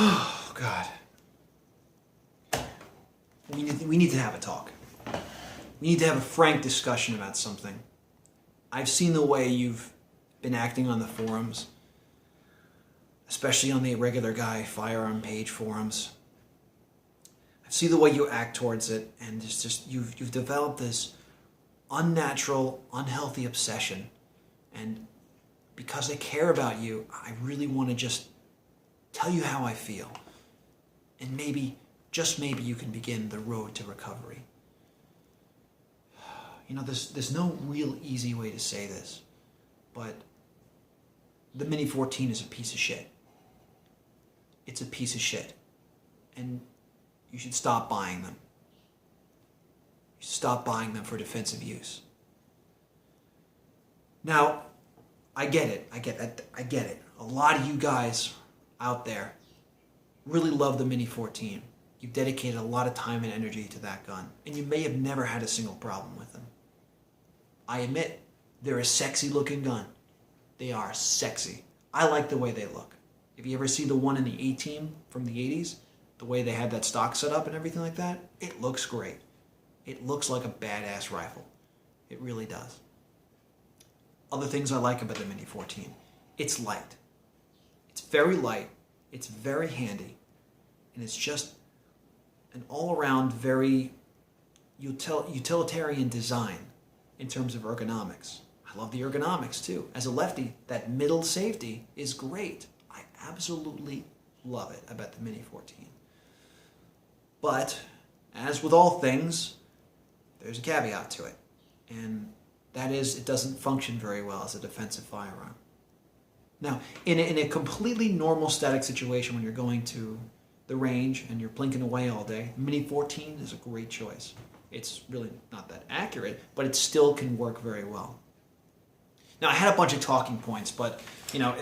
Oh, God. We need to have a talk. We need to have a frank discussion about something. I've seen the way you've been acting on the forums, especially on the regular guy firearm page forums. I've seen the way you act towards it, and it's just you've developed this unnatural, unhealthy obsession. And because I care about you, I really want to just tell you how I feel. And maybe, just maybe, you can begin the road to recovery. You know, there's no real easy way to say this, but the Mini-14 is a piece of shit. It's a piece of shit. And you should stop buying them. You should stop buying them for defensive use. Now, I get it. I get it. A lot of you guys out there really love the Mini-14. You've dedicated a lot of time and energy to that gun, and you may have never had a single problem with them. I admit, they're a sexy looking gun. They are sexy. I like the way they look. If you ever see the one in the A-Team from the 80s, the way they had that stock set up and everything like that, it looks great. It looks like a badass rifle. It really does. Other things I like about the Mini-14. It's light. It's very light. It's very handy. And it's just an all-around very utilitarian design in terms of ergonomics. I love the ergonomics too. As a lefty, that middle safety is great. I absolutely love it about the Mini-14. But, as with all things, there's a caveat to it. And that is, it doesn't function very well as a defensive firearm. Now, in a completely normal static situation when you're going to the range and you're blinking away all day, Mini-14 is a great choice. It's really not that accurate, but it still can work very well. Now, I had a bunch of talking points, but, you know,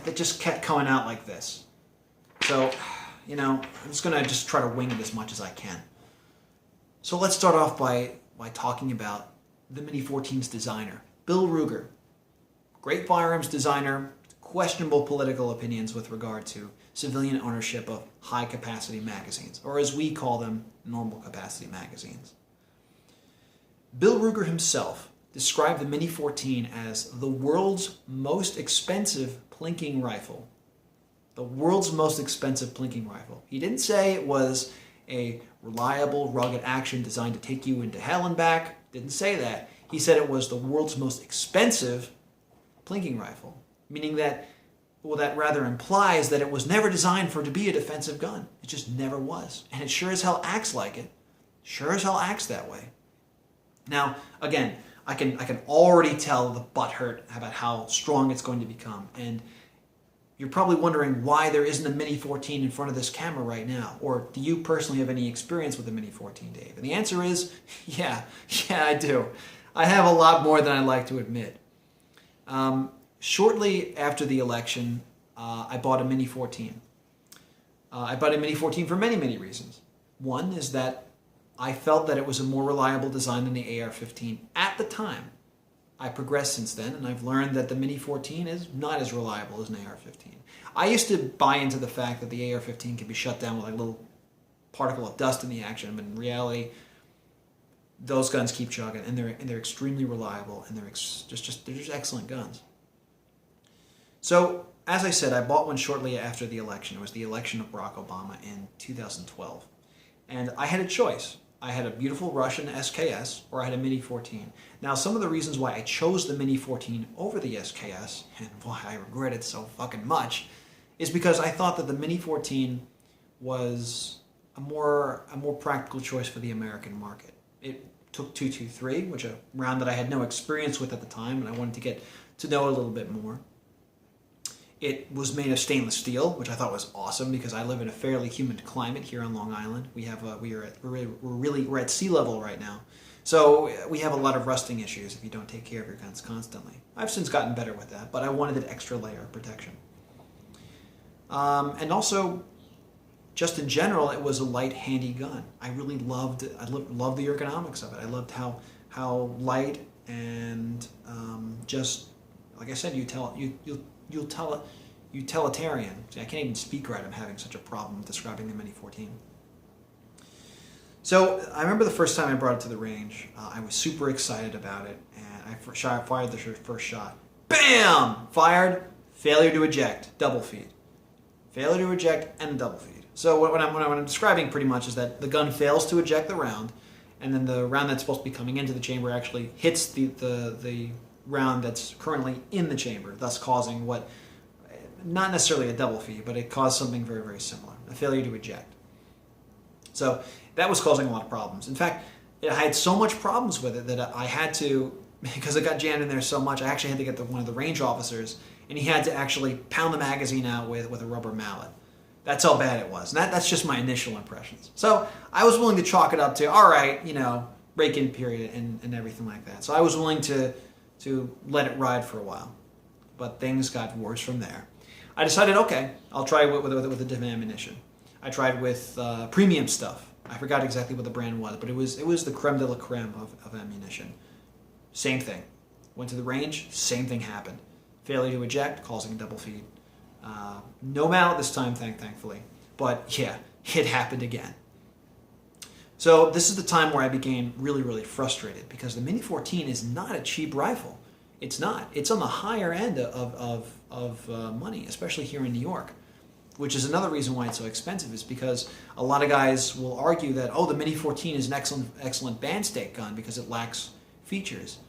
it just kept coming out like this. So, you know, I'm just going to just try to wing it as much as I can. So let's start off by talking about the Mini-14's designer, Bill Ruger. Great firearms designer, questionable political opinions with regard to civilian ownership of high-capacity magazines, or as we call them, normal-capacity magazines. Bill Ruger himself described the Mini-14 as the world's most expensive plinking rifle. The world's most expensive plinking rifle. He didn't say it was a reliable, rugged action designed to take you into hell and back. Didn't say that. He said it was the world's most expensive plinking rifle, meaning that, well, that rather implies that it was never designed to be a defensive gun. It just never was. And it sure as hell acts like it. Sure as hell acts that way. Now, again, I can already tell the butt hurt about how strong it's going to become. And you're probably wondering why there isn't a Mini-14 in front of this camera right now. Or do you personally have any experience with the Mini-14, Dave? And the answer is, yeah, I do. I have a lot more than I like to admit. Shortly after the election, I bought a Mini-14. I bought a Mini-14 for many reasons. One is that I felt that it was a more reliable design than the AR-15 at the time. I progressed since then, and I've learned that the Mini-14 is not as reliable as an AR-15. I used to buy into the fact that the AR-15 can be shut down with like a little particle of dust in the action, but in reality, those guns keep chugging, and they're extremely reliable, and they're just excellent guns. So, as I said, I bought one shortly after the election. It was the election of Barack Obama in 2012. And I had a choice. I had a beautiful Russian SKS, or I had a Mini-14. Now, some of the reasons why I chose the Mini-14 over the SKS, and why I regret it so fucking much, is because I thought that the Mini-14 was a more practical choice for the American market. It took .223, which a round that I had no experience with at the time, and I wanted to get to know a little bit more. It was made of stainless steel, which I thought was awesome because I live in a fairly humid climate here on Long Island. We're at sea level right now, so we have a lot of rusting issues if you don't take care of your guns constantly. I've since gotten better with that, but I wanted an extra layer of protection. And also, just in general, it was a light, handy gun. I really loved it. I loved the ergonomics of it. I loved how light and just like I said, you'll utilitarian. See, I can't even speak right. I'm having such a problem describing the Mini-14. So I remember the first time I brought it to the range, I was super excited about it, and I fired the first shot. Bam! Fired, failure to eject, double feed. Failure to eject and double feed. So what I'm describing pretty much is that the gun fails to eject the round, and then the round that's supposed to be coming into the chamber actually hits the round that's currently in the chamber, thus causing what, not necessarily a double feed, but it caused something very, very similar, a failure to eject. So that was causing a lot of problems. In fact, I had so much problems with it that I had to, because it got jammed in there so much, I actually had to get one of the range officers, and he had to actually pound the magazine out with a rubber mallet. That's how bad it was. And that's just my initial impressions. So I was willing to chalk it up to, all right, break-in period and everything like that. So I was willing to let it ride for a while. But things got worse from there. I decided, okay, I'll try with a different ammunition. I tried with premium stuff. I forgot exactly what the brand was, but it was the creme de la creme of ammunition. Same thing. Went to the range, same thing happened. Failure to eject, causing a double feed. No mallet this time, thankfully. But yeah, it happened again. So this is the time where I became really, really frustrated because the Mini-14 is not a cheap rifle. It's not. It's on the higher end of money, especially here in New York, which is another reason why it's so expensive, is because a lot of guys will argue that, the Mini-14 is an excellent band stake gun because it lacks features.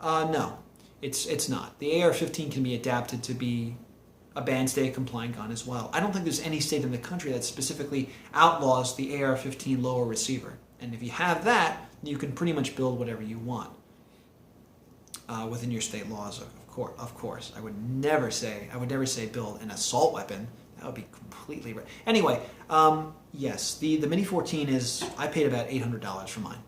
No, it's not. The AR-15 can be adapted to be a band stake compliant gun as well. I don't think there's any state in the country that specifically outlaws the AR-15 lower receiver. And if you have that, you can pretty much build whatever you want within your state laws, of course. I would never say build an assault weapon. That would be completely right. Anyway, yes, the Mini-14 I paid about $800 for mine.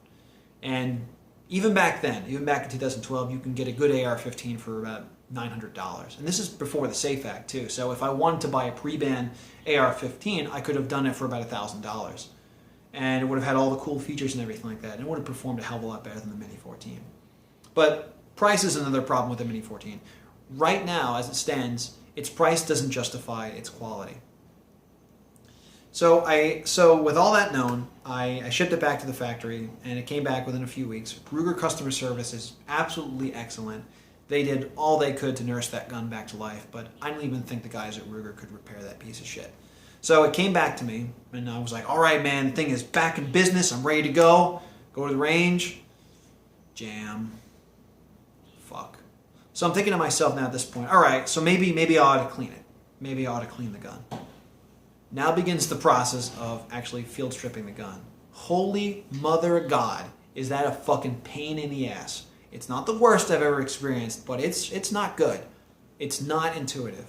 And even back then, even back in 2012, you can get a good AR-15 for about $900. And this is before the SAFE Act, too. So if I wanted to buy a pre-ban AR-15, I could have done it for about $1,000. And it would have had all the cool features and everything like that. And it would have performed a hell of a lot better than the Mini-14. But price is another problem with the Mini-14. Right now, as it stands, its price doesn't justify its quality. So with all that known, I shipped it back to the factory, and it came back within a few weeks. Ruger customer service is absolutely excellent. They did all they could to nurse that gun back to life, but I don't even think the guys at Ruger could repair that piece of shit. So it came back to me, and I was like, all right, man, the thing is back in business. I'm ready to go. Go to the range. Jam. Fuck. So I'm thinking to myself now at this point, all right, so maybe I ought to clean it. Maybe I ought to clean the gun. Now begins the process of actually field stripping the gun. Holy mother of God, is that a fucking pain in the ass. It's not the worst I've ever experienced, but it's not good. It's not intuitive.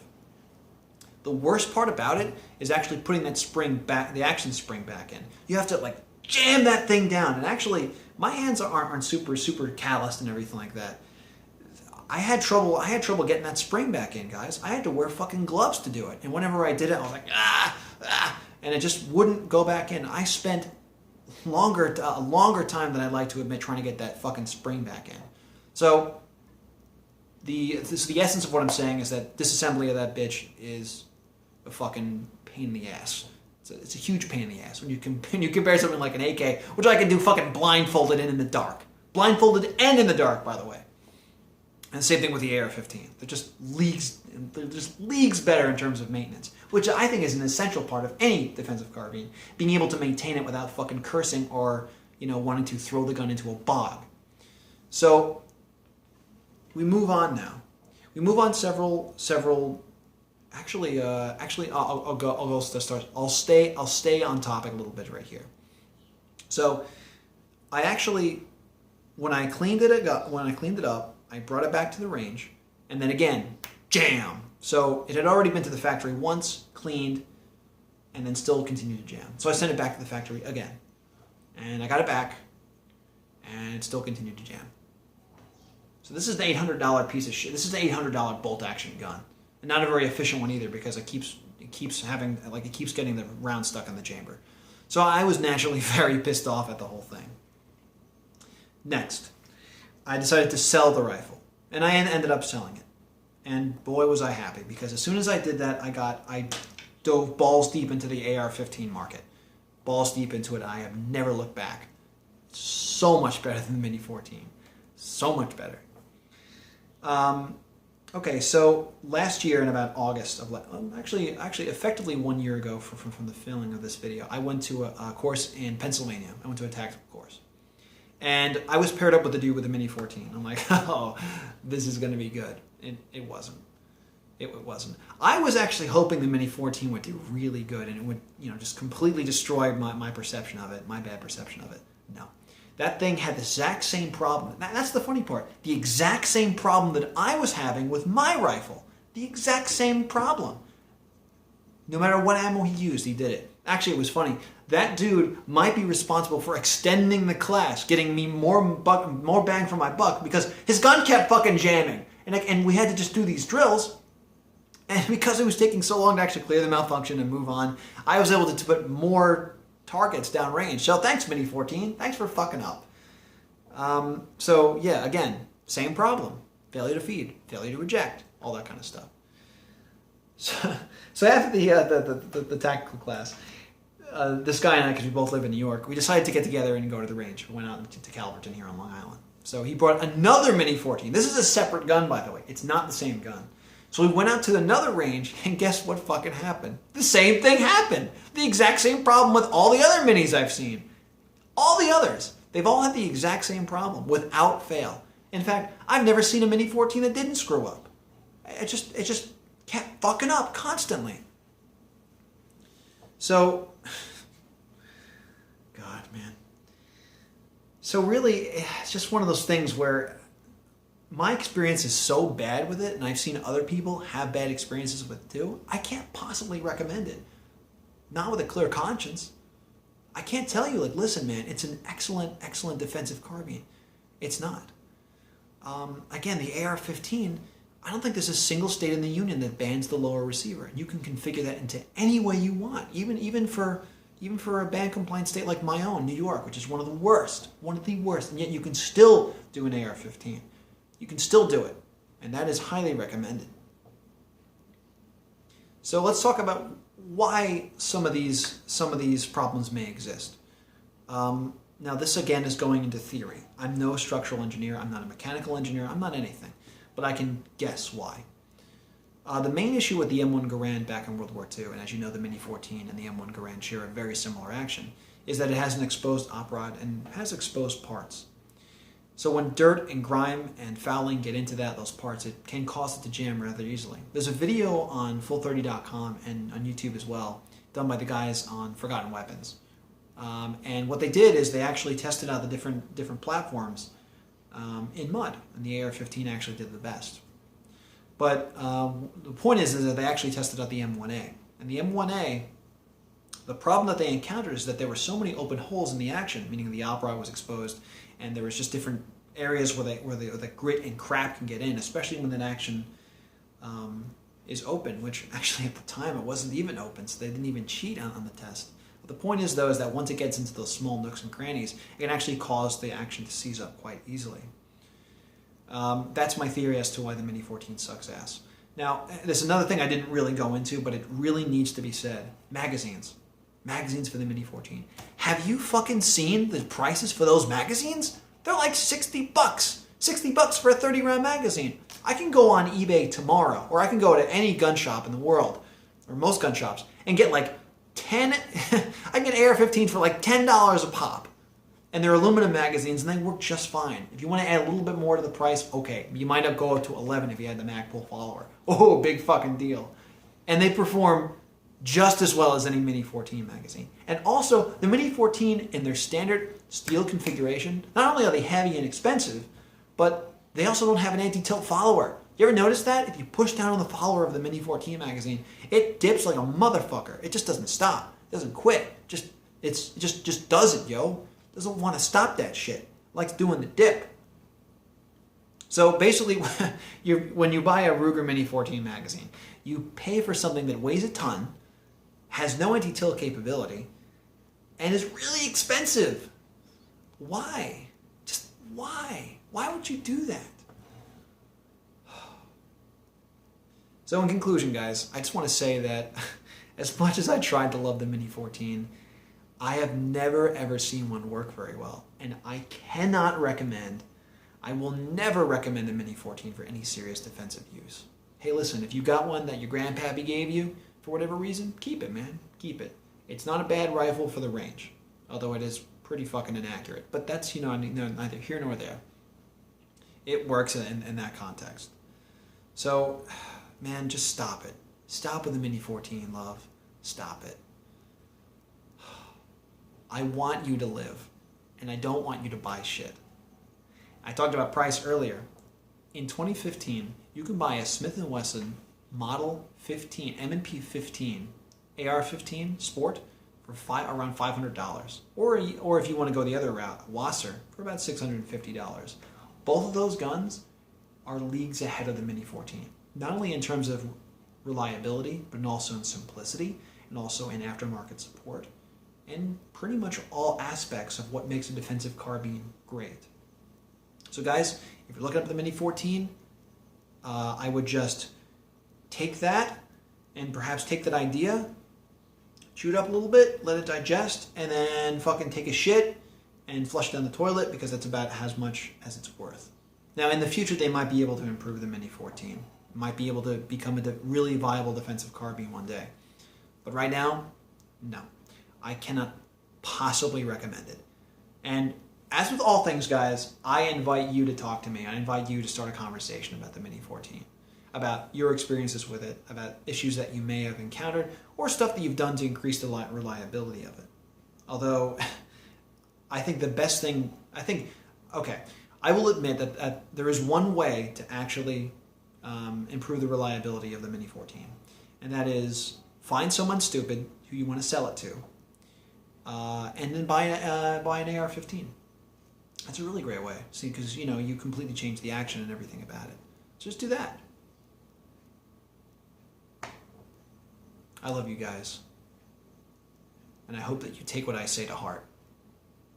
The worst part about it is actually putting that spring back, the action spring back in. You have to jam that thing down. And actually, my hands aren't super calloused and everything like that. I had trouble getting that spring back in, guys. I had to wear fucking gloves to do it. And whenever I did it, I was like, and it just wouldn't go back in. I spent a longer time than I'd like to admit trying to get that fucking spring back in. So the essence of what I'm saying is that disassembly of that bitch is a fucking pain in the ass. It's a huge pain in the ass when you compare something like an AK, which I can do fucking blindfolded and in the dark. Blindfolded and in the dark, by the way. And the same thing with the AR-15. They're just leagues better in terms of maintenance, which I think is an essential part of any defensive carbine, being able to maintain it without fucking cursing or wanting to throw the gun into a bog. So we move on now. We move on several. Actually, I'll stay on topic a little bit right here. So, I actually, when I cleaned it up, I brought it back to the range, and then again, jam. So it had already been to the factory once, cleaned, and then still continued to jam. So I sent it back to the factory again, and I got it back, and it still continued to jam. So this is the $800 piece of shit. This is the $800 bolt action gun. And not a very efficient one either, because it keeps getting the round stuck in the chamber. So I was naturally very pissed off at the whole thing. Next, I decided to sell the rifle, and I ended up selling it. And boy, was I happy, because as soon as I did that, I dove balls deep into the AR-15 market. Balls deep into it. I have never looked back. So much better than the Mini-14. So much better. Okay, so last year in about August of actually effectively 1 year ago from the filming of this video, I went to a course in Pennsylvania. I went to a tactical course. And I was paired up with the dude with the Mini-14. I'm like, oh, this is going to be good. It wasn't. It wasn't. I was actually hoping the Mini-14 would do really good and it would, just completely destroy my perception of it, my bad perception of it. No. That thing had the exact same problem. That's the funny part. The exact same problem that I was having with my rifle. The exact same problem. No matter what ammo he used, he did it. Actually, it was funny. That dude might be responsible for extending the class, getting me more bang for my buck, because his gun kept fucking jamming. And we had to just do these drills. And because it was taking so long to actually clear the malfunction and move on, I was able to put more targets downrange. So thanks, Mini-14. Thanks for fucking up. So yeah, again, same problem. Failure to feed, failure to eject, all that kind of stuff. So after the tactical class, this guy and I, because we both live in New York, we decided to get together and go to the range. We went out to Calverton here on Long Island. So he brought another Mini-14. This is a separate gun, by the way. It's not the same gun. So we went out to another range, and guess what fucking happened? The same thing happened. The exact same problem with all the other minis I've seen. All the others. They've all had the exact same problem, without fail. In fact, I've never seen a Mini-14 that didn't screw up. It just kept fucking up constantly. So, God, man. So really, it's just one of those things where my experience is so bad with it, and I've seen other people have bad experiences with it too, I can't possibly recommend it. Not with a clear conscience. I can't tell you, like, listen, man, it's an excellent, excellent defensive carbine. It's not. Again, the AR-15, I don't think there's a single state in the union that bans the lower receiver. You can configure that into any way you want, even for a ban-compliant state like my own, New York, which is one of the worst, and yet you can still do an AR-15. You can still do it, and that is highly recommended. So let's talk about why some of these problems may exist. Now this again is going into theory. I'm no structural engineer, I'm not a mechanical engineer, I'm not anything, but I can guess why. The main issue with the M1 Garand back in World War II, and as you know the Mini-14 and the M1 Garand share a very similar action, is that it has an exposed op rod and has exposed parts. So when dirt and grime and fouling get into those parts, it can cause it to jam rather easily. There's a video on full30.com and on YouTube as well, done by the guys on Forgotten Weapons. And what they did is they actually tested out the different platforms in mud, and the AR-15 actually did the best. But the point is that they actually tested out the M1A. And the M1A, the problem that they encountered is that there were so many open holes in the action, meaning the op rod was exposed, and there was just different areas where the grit and crap can get in, especially when that action is open, which actually at the time it wasn't even open, so they didn't even cheat on the test. But the point is, though, is that once it gets into those small nooks and crannies, it can actually cause the action to seize up quite easily. That's my theory as to why the Mini-14 sucks ass. Now, there's another thing I didn't really go into, but it really needs to be said. Magazines. Magazines for the Mini-14. Have you fucking seen the prices for those magazines? They're like $60. $60 for a 30-round magazine. I can go on eBay tomorrow, or I can go to any gun shop in the world, or most gun shops, and get like 10, I can get AR-15 for like $10 a pop. And they're aluminum magazines, and they work just fine. If you want to add a little bit more to the price, okay. You might not go up to 11 if you had the Magpul follower. Oh, big fucking deal. And they perform just as well as any Mini-14 magazine. And also, the Mini-14 in their standard steel configuration, not only are they heavy and expensive, but they also don't have an anti-tilt follower. You ever notice that? If you push down on the follower of the Mini-14 magazine, it dips like a motherfucker. It just doesn't stop. It doesn't quit. It just does it, yo. It doesn't want to stop that shit. It likes doing the dip. So basically, when you buy a Ruger Mini-14 magazine, you pay for something that weighs a ton, has no anti-tilt capability, and is really expensive. Why? Just why? Why would you do that? So in conclusion, guys, I just want to say that as much as I tried to love the Mini-14, I have never ever seen one work very well. And I cannot recommend, I will never recommend a Mini-14 for any serious defensive use. Hey, listen, if you got one that your grandpappy gave you, for whatever reason, keep it, man. Keep it. It's not a bad rifle for the range, although it is pretty fucking inaccurate. But that's, neither here nor there. It works in that context. So, man, just stop it. Stop with the Mini-14, love. Stop it. I want you to live, and I don't want you to buy shit. I talked about price earlier. In 2015, you can buy a Smith & Wesson Model 15, M&P 15, AR-15 Sport for around $500. Or if you want to go the other route, Wasser for about $650. Both of those guns are leagues ahead of the Mini-14. Not only in terms of reliability, but also in simplicity, and also in aftermarket support, and pretty much all aspects of what makes a defensive carbine great. So guys, if you're looking up the Mini-14, I would just take that and perhaps take that idea, chew it up a little bit, let it digest, and then fucking take a shit and flush down the toilet, because that's about as much as it's worth. Now in the future they might be able to improve the Mini-14. Might be able to become a really viable defensive carbine one day. But right now, no. I cannot possibly recommend it. And as with all things, guys, I invite you to talk to me. I invite you to start a conversation about the Mini-14, about your experiences with it, about issues that you may have encountered, or stuff that you've done to increase the reliability of it. Although, I think the best thing, I will admit that there is one way to actually improve the reliability of the Mini-14, and that is find someone stupid who you want to sell it to, and then buy an AR-15. That's a really great way. See, because you completely change the action and everything about it. So just do that. I love you guys, and I hope that you take what I say to heart,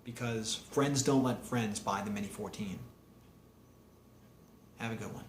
because friends don't let friends buy the Mini-14. Have a good one.